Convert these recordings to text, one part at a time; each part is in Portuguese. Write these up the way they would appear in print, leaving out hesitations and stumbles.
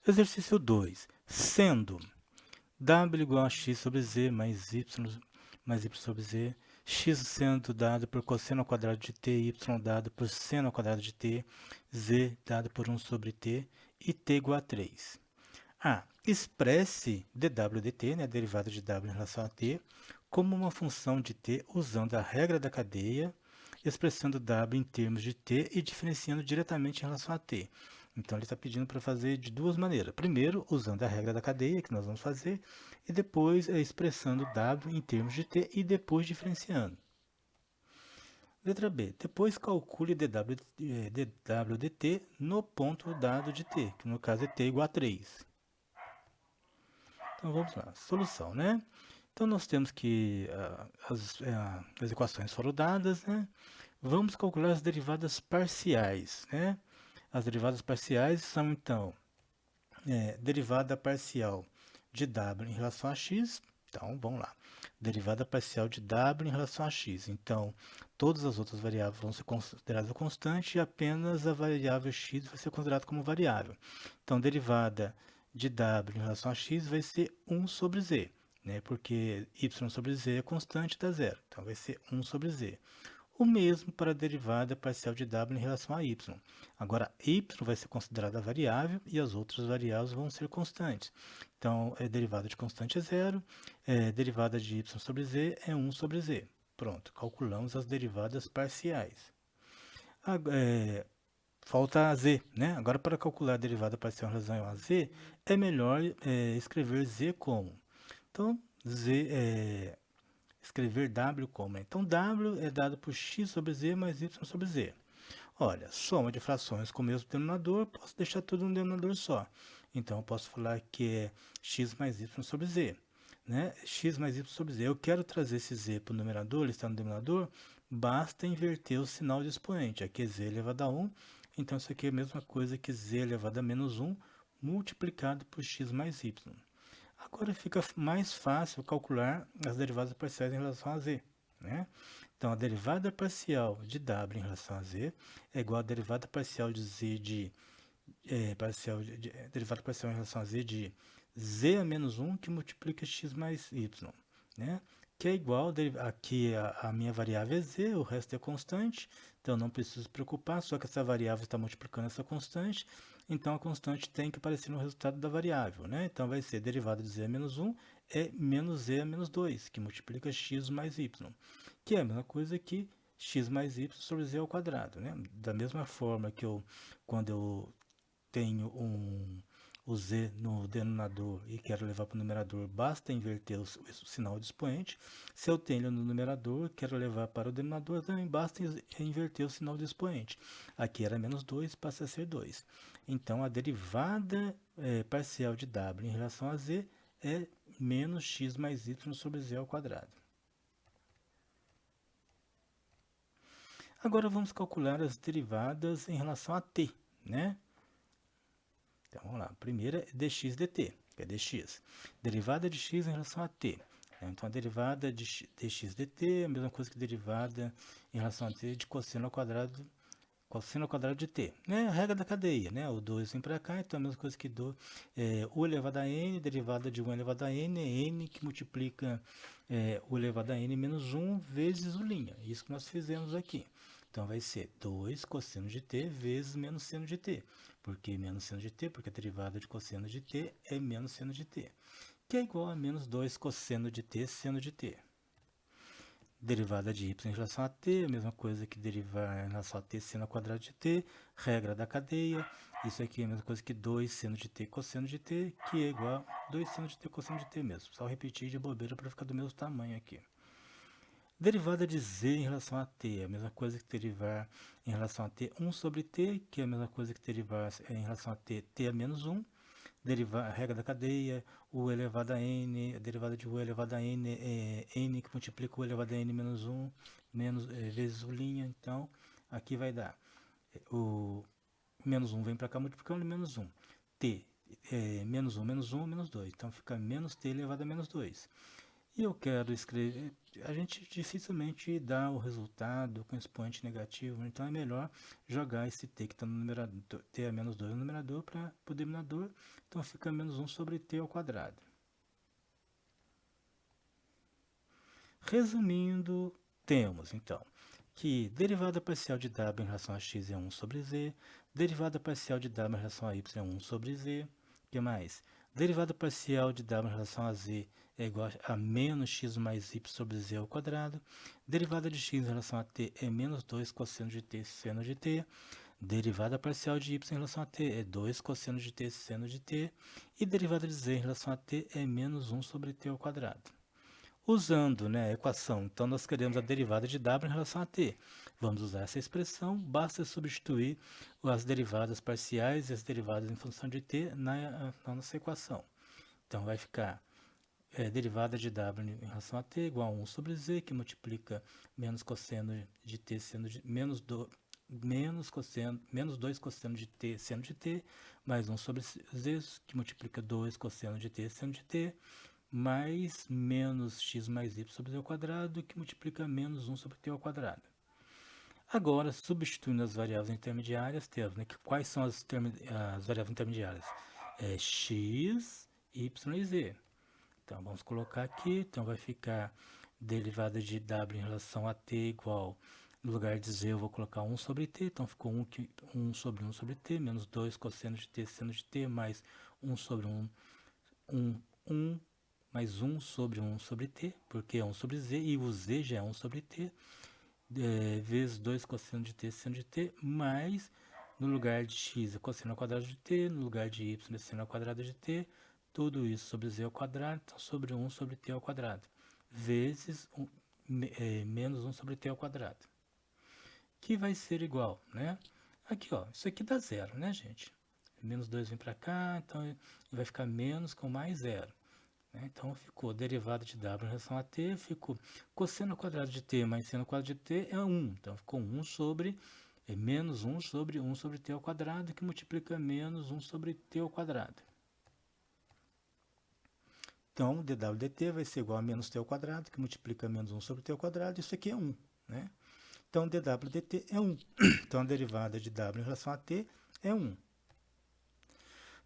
Exercício 2. Sendo w igual a x sobre z mais y sobre z, x sendo dado por cosseno ao quadrado de t, y dado por seno ao quadrado de t, z dado por 1 sobre t e t igual a 3. Expresse dw dt, né, a derivada de w em relação a t, como uma função de t usando a regra da cadeia, expressando w em termos de t e diferenciando diretamente em relação a t. Então, ele está pedindo para fazer de duas maneiras. Primeiro, usando a regra da cadeia, que nós vamos fazer, e depois expressando w em termos de t e depois diferenciando. Letra B. Depois calcule dw dt no ponto dado de t, que no caso é t igual a 3. Então, vamos lá. Solução, né? Então, nós temos que as equações foram dadas, né? Vamos calcular as derivadas parciais, né? As derivadas parciais são, então, derivada parcial de w em relação a x. Então, vamos lá. Derivada parcial de w em relação a x. Então, todas as outras variáveis vão ser consideradas constante e apenas a variável x vai ser considerada como variável. Então, derivada de w em relação a x vai ser 1 sobre z, né? Porque y sobre z é constante, dá zero. Então, vai ser 1 sobre z. O mesmo para a derivada parcial de w em relação a y. Agora, y vai ser considerada variável e as outras variáveis vão ser constantes. Então, derivada de constante é zero, derivada de y sobre z é 1 sobre z. Pronto, calculamos as derivadas parciais. Falta a z, né? Agora, para calcular a derivada parcial em relação a z, é melhor escrever z como. Então, escrever w como. Então, w é dado por x sobre z mais y sobre z. Olha, soma de frações com o mesmo denominador, posso deixar tudo no denominador só. Então, eu posso falar que é x mais y sobre z. Né? X mais y sobre z. Eu quero trazer esse z para o numerador, ele está no denominador, basta inverter o sinal de expoente. Aqui é z elevado a 1, então isso aqui é a mesma coisa que z elevado a menos 1 multiplicado por x mais y. Agora fica mais fácil calcular as derivadas parciais em relação a z, né? Então, a derivada parcial de w em relação a z é igual a derivada parcial de z derivada parcial em relação a z de z a menos 1 que multiplica x mais y, né? Que é igual, aqui a minha variável é z, o resto é constante, então não preciso se preocupar, só que essa variável está multiplicando essa constante, então a constante tem que aparecer no resultado da variável, né? Então vai ser derivada de z a menos 1 é menos z a menos 2, que multiplica x mais y, que é a mesma coisa que x mais y sobre z ao quadrado, né? Da mesma forma que quando eu tenho o z no denominador e quero levar para o numerador, basta inverter o sinal de expoente. Se eu tenho no numerador, quero levar para o denominador, também basta inverter o sinal de expoente. Aqui era menos 2, passa a ser 2. Então, a derivada parcial de w em relação a z é menos x mais y sobre z ao quadrado. Agora, vamos calcular as derivadas em relação a t, né? Então, vamos lá. A primeira é dx dt, que é dx. Derivada de x em relação a t. Então, a derivada de dx dt é a mesma coisa que derivada em relação a t de cosseno ao quadrado de t. Né? A regra da cadeia, né? O 2 vem para cá, então é a mesma coisa que u elevado a n, derivada de 1 elevado a n, é n que multiplica u elevado a n menos 1 vezes u'. Isso que nós fizemos aqui. Então, vai ser 2 cosseno de t vezes menos seno de t. Por que menos seno de t? Porque a derivada de cosseno de t é menos seno de t, que é igual a menos 2 cosseno de t seno de t. Derivada de y em relação a t, a mesma coisa que derivar em relação a t seno ao quadrado de t, regra da cadeia. Isso aqui é a mesma coisa que 2 seno de t cosseno de t, que é igual a 2 seno de t cosseno de t mesmo. Só repetir de bobeira para ficar do mesmo tamanho aqui. Derivada de z em relação a t, a mesma coisa que derivar em relação a t 1 sobre t, que é a mesma coisa que derivar em relação a t, t a menos 1. Derivar a regra da cadeia, u elevado a n, a derivada de u elevado a n é n que multiplica u elevado a n menos 1 vezes u'. Então, aqui vai dar o menos 1 vem para cá multiplicando menos 1. T é menos 1, menos 1, menos 2. Então, fica menos t elevado a menos 2. e eu quero escrever, a gente dificilmente dá o resultado com expoente negativo, então é melhor jogar esse t que está no numerador, t a menos 2 no numerador para o denominador, então fica menos 1 sobre t ao quadrado. Resumindo, temos então que derivada parcial de w em relação a x é 1 sobre z, derivada parcial de w em relação a y é 1 sobre z, o que mais? Derivada parcial de w em relação a z é igual a menos x mais y sobre z ao quadrado, derivada de x em relação a t é menos 2 cosseno de t seno de t, derivada parcial de y em relação a t é 2 cosseno de t seno de t, e derivada de z em relação a t é menos 1 sobre t ao quadrado. Usando, né, a equação, então nós queremos a derivada de w em relação a t. Vamos usar essa expressão, basta substituir as derivadas parciais e as derivadas em função de t na nossa equação. Então vai ficar derivada de w em relação a t igual a 1 sobre z, que multiplica menos cosseno de t seno de menos 2 cosseno de t seno de t, mais 1 sobre z, que multiplica 2 cosseno de t seno de t, mais menos x mais y sobre z ao quadrado, que multiplica menos 1 sobre t ao quadrado. Agora, substituindo as variáveis intermediárias, temos, né, que quais são as variáveis intermediárias? X, y e z. Então, vamos colocar aqui, então vai ficar derivada de w em relação a t igual, no lugar de z eu vou colocar 1 sobre t, então ficou 1 sobre 1 sobre t, menos 2 cosseno de t seno de t, mais 1 sobre 1 mais 1 sobre 1 sobre t, porque é 1 sobre z, e o z já é 1 sobre t, vezes 2 cosseno de t seno de t, mais, no lugar de x é cosseno ao quadrado de t, no lugar de y é seno ao quadrado de t, tudo isso sobre z ao quadrado, então sobre 1 sobre t ao quadrado, vezes menos 1 sobre t ao quadrado, que vai ser igual, né? Aqui, ó, isso aqui dá zero, né, gente? Menos 2 vem para cá, então vai ficar menos com mais zero. Então, ficou derivada de w em relação a t, ficou cosseno ao quadrado de t mais seno ao quadrado de t é 1. Então, ficou 1 sobre, menos 1 sobre 1 sobre t ao quadrado, que multiplica menos 1 sobre t ao quadrado. Então, dw dt vai ser igual a menos t ao quadrado, que multiplica menos 1 sobre t ao quadrado, isso aqui é 1. Né? Então, dw dt é 1. Então, a derivada de w em relação a t é 1.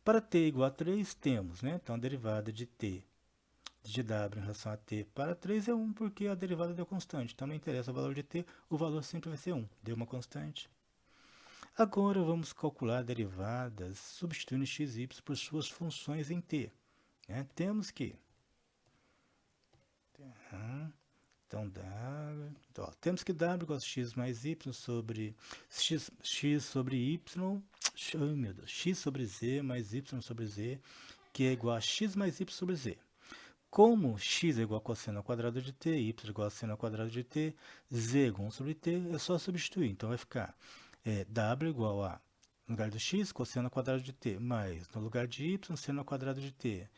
Para t igual a 3, temos, né? Então, a derivada de t de w em relação a t para 3 é 1, porque a derivada deu constante. Então, não interessa o valor de t, o valor sempre vai ser 1. Deu uma constante. Agora, vamos calcular derivadas substituindo x e y por suas funções em t. Temos que... Então, temos que w igual a x mais y sobre... x sobre y... Oh, meu Deus, x sobre z mais y sobre z, que é igual a x mais y sobre z. Como x é igual a cosseno ao quadrado de t, y é igual a seno ao quadrado de t, z é igual a 1 sobre t, é só substituir. Então, vai ficar w igual a, no lugar do x, cosseno ao quadrado de t, mais, no lugar de y, seno ao quadrado de t,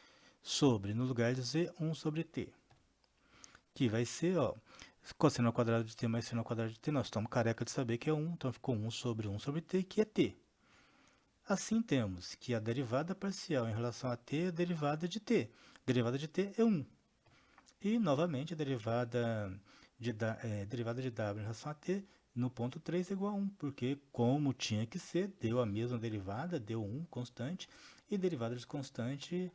sobre, no lugar de z, 1 sobre t. Que vai ser, ó, cosseno ao quadrado de t mais seno ao quadrado de t, nós estamos careca de saber que é 1, então ficou 1 sobre t, que é t. Assim, temos que a derivada parcial em relação a t é a derivada de t. A derivada de t é 1. E, novamente, a derivada de w em relação a t no ponto 3 é igual a 1, porque, como tinha que ser, deu a mesma derivada, deu 1 constante, e derivada de constante,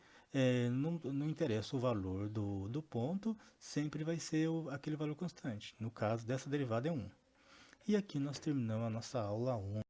não interessa o valor do ponto, sempre vai ser aquele valor constante. No caso dessa derivada é 1. E aqui nós terminamos a nossa aula 1.